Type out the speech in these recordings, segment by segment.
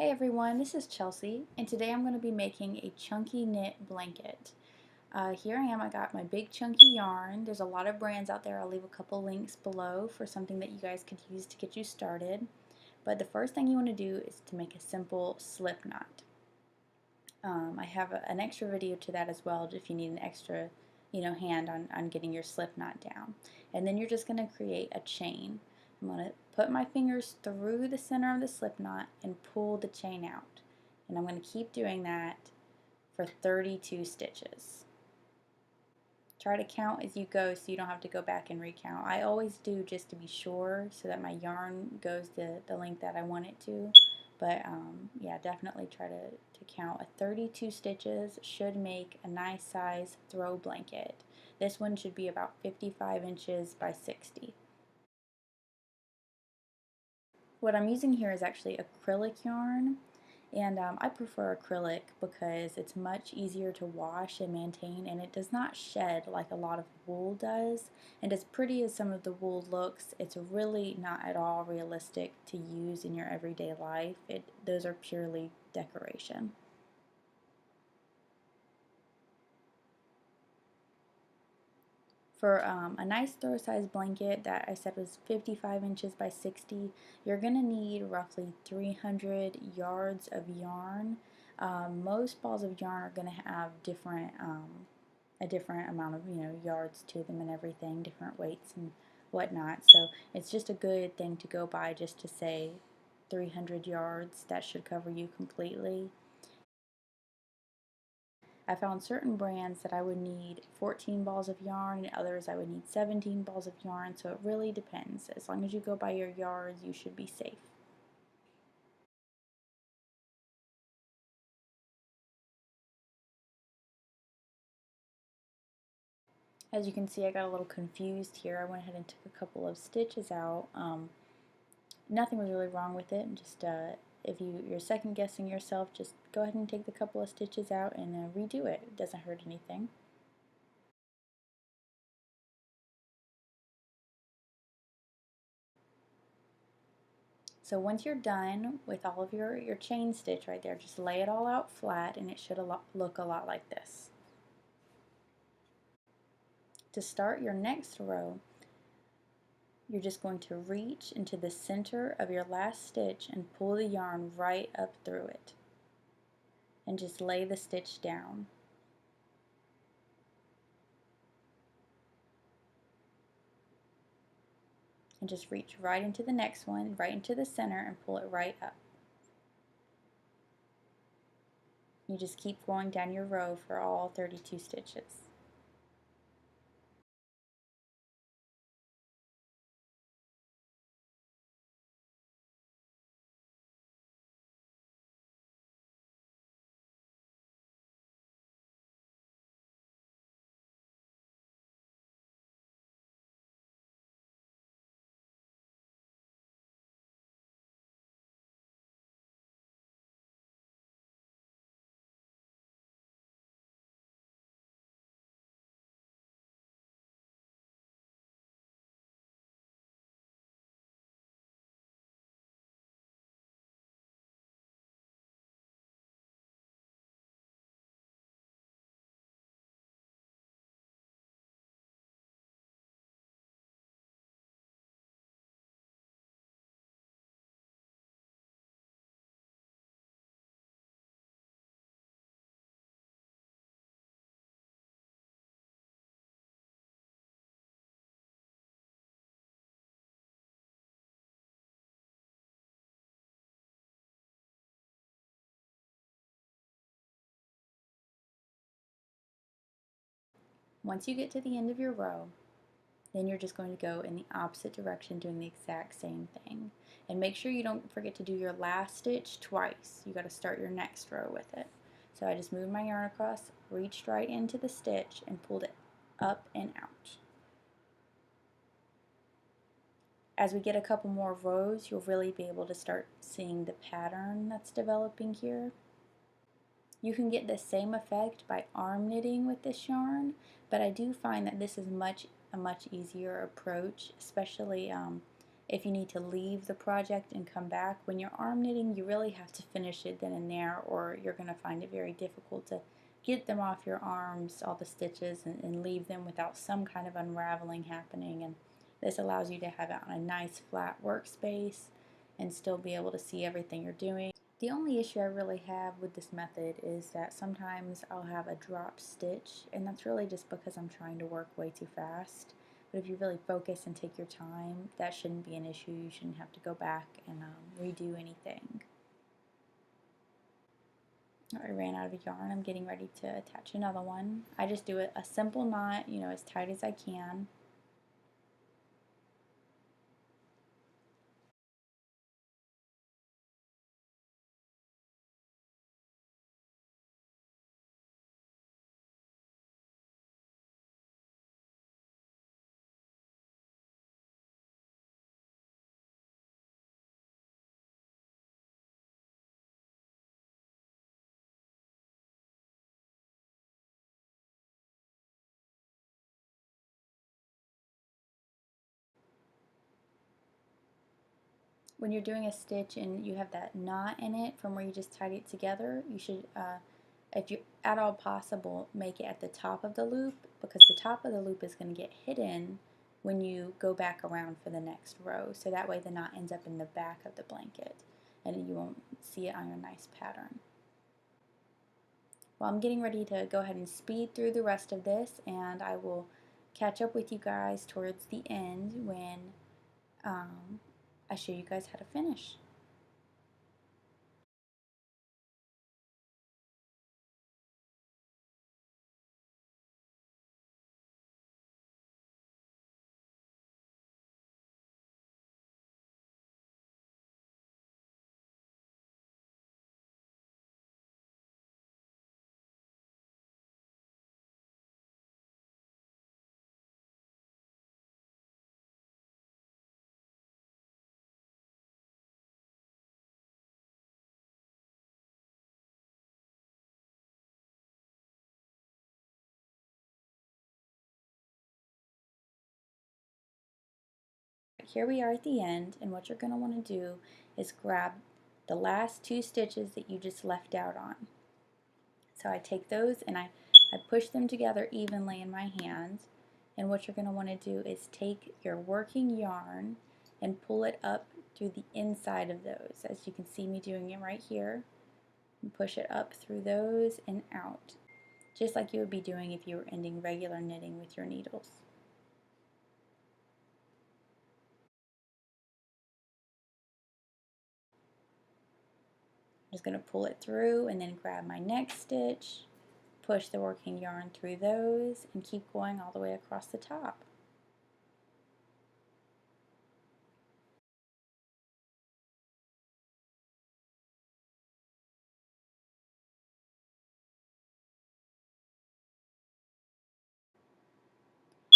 Hey everyone, this is Chelsea, and today I'm going to be making a chunky knit blanket. Here I am, I got my big chunky yarn. There's a lot of brands out there. I'll leave a couple links below for something that you guys could use to get you started. But the first thing you want to do is to make a simple slip knot. I have an extra video to that as well if you need an extra hand on getting your slip knot down. And then you're just going to create a chain. I'm going to put my fingers through the center of the slip knot and pull the chain out. And I'm going to keep doing that for 32 stitches. Try to count as you go so you don't have to go back and recount. I always do just to be sure so that my yarn goes the length that I want it to. But yeah, definitely try to count. 32 stitches should make a nice size throw blanket. This one should be about 55 inches by 60. What I'm using here is actually acrylic yarn, and I prefer acrylic because it's much easier to wash and maintain, and it does not shed like a lot of wool does. And as pretty as some of the wool looks, it's really not at all realistic to use in your everyday life. Those are purely decoration. For a nice throw size blanket that I said was 55 inches by 60, you're going to need roughly 300 yards of yarn. Most balls of yarn are going to have a different amount of yards to them and everything, different weights and whatnot. So it's just a good thing to go by just to say 300 yards. That should cover you completely. I found certain brands that I would need 14 balls of yarn and others I would need 17 balls of yarn, so it really depends. As long as you go by your yards, you should be safe. As you can see, I got a little confused here. I went ahead and took a couple of stitches out. Nothing was really wrong with it. Just if you're second guessing yourself, just go ahead and take the couple of stitches out and redo it. It doesn't hurt anything. So once you're done with all of your chain stitch right there, just lay it all out flat and it should look a lot like this. To start your next row, you're just going to reach into the center of your last stitch and pull the yarn right up through it. And just lay the stitch down. And just reach right into the next one, right into the center, and pull it right up. You just keep going down your row for all 32 stitches. Once you get to the end of your row, then you're just going to go in the opposite direction doing the exact same thing. And make sure you don't forget to do your last stitch twice. You got to start your next row with it. So I just moved my yarn across, reached right into the stitch, and pulled it up and out. As we get a couple more rows, you'll really be able to start seeing the pattern that's developing here. You can get the same effect by arm knitting with this yarn, but I do find that this is a much easier approach, especially if you need to leave the project and come back. When you're arm knitting, you really have to finish it then and there, or you're going to find it very difficult to get them off your arms, all the stitches, and leave them without some kind of unraveling happening. And this allows you to have it on a nice flat workspace and still be able to see everything you're doing. The only issue I really have with this method is that sometimes I'll have a drop stitch, and that's really just because I'm trying to work way too fast. But if you really focus and take your time, that shouldn't be an issue. You shouldn't have to go back and redo anything. I ran out of yarn. I'm getting ready to attach another one. I just do a simple knot, you know, as tight as I can. When you're doing a stitch and you have that knot in it from where you just tied it together, you should, if you at all possible, make it at the top of the loop, because the top of the loop is going to get hidden when you go back around for the next row. So that way the knot ends up in the back of the blanket and you won't see it on your nice pattern. Well, I'm getting ready to go ahead and speed through the rest of this, and I will catch up with you guys towards the end when I show you guys how to finish. Here we are at the end, and what you're going to want to do is grab the last two stitches that you just left out on. So I take those and I push them together evenly in my hands, and what you're going to want to do is take your working yarn and pull it up through the inside of those, as you can see me doing it right here, and push it up through those and out, just like you would be doing if you were ending regular knitting with your needles. I'm just going to pull it through and then grab my next stitch, push the working yarn through those, and keep going all the way across the top.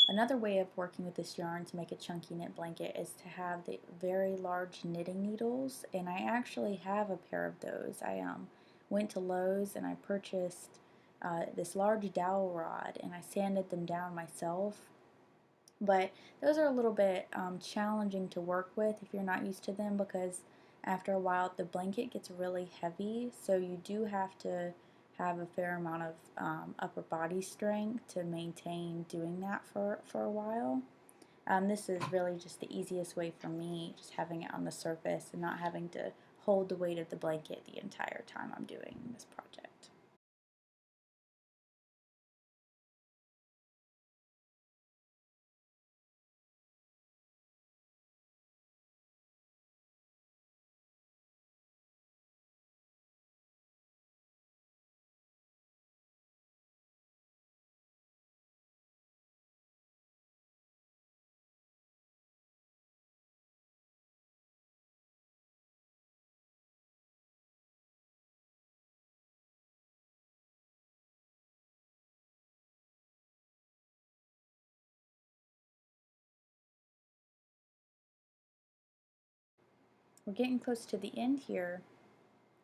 Another way of working with this yarn to make a chunky knit blanket is to have the very large knitting needles, and I actually have a pair of those. I went to Lowe's and I purchased this large dowel rod, and I sanded them down myself, but those are a little bit challenging to work with if you're not used to them, because after a while the blanket gets really heavy, so you do have to have a fair amount of upper body strength to maintain doing that for a while. This is really just the easiest way for me, just having it on the surface and not having to hold the weight of the blanket the entire time I'm doing this project. We're getting close to the end here.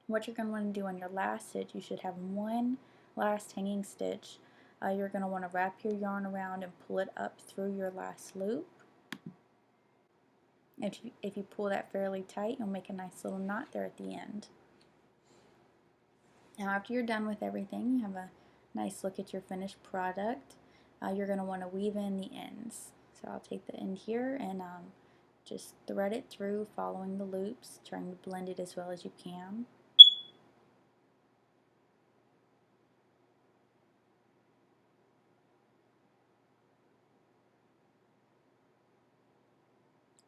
What you're going to want to do on your last stitch, you should have one last hanging stitch. You're going to want to wrap your yarn around and pull it up through your last loop. If you pull that fairly tight, you'll make a nice little knot there at the end. Now after you're done with everything, you have a nice look at your finished product. You're going to want to weave in the ends. So I'll take the end here and just thread it through, following the loops, trying to blend it as well as you can.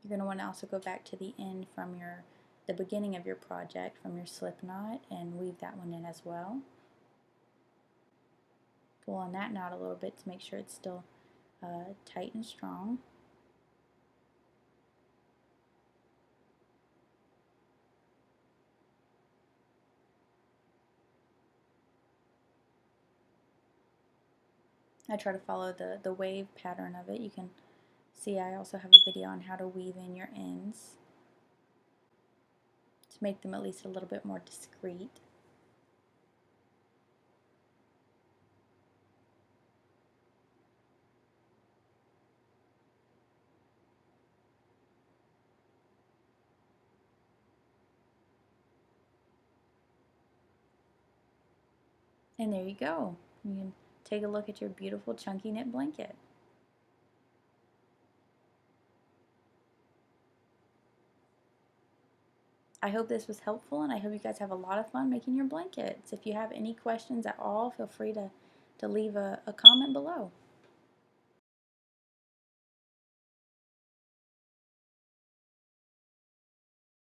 You're going to want to also go back to the end from the beginning of your project, from your slip knot, and weave that one in as well. Pull on that knot a little bit to make sure it's still tight and strong. I try to follow the wave pattern of it. You can see I also have a video on how to weave in your ends to make them at least a little bit more discreet. And there you go. You can take a look at your beautiful chunky knit blanket. I hope this was helpful, and I hope you guys have a lot of fun making your blankets. If you have any questions at all, feel free to leave a comment below.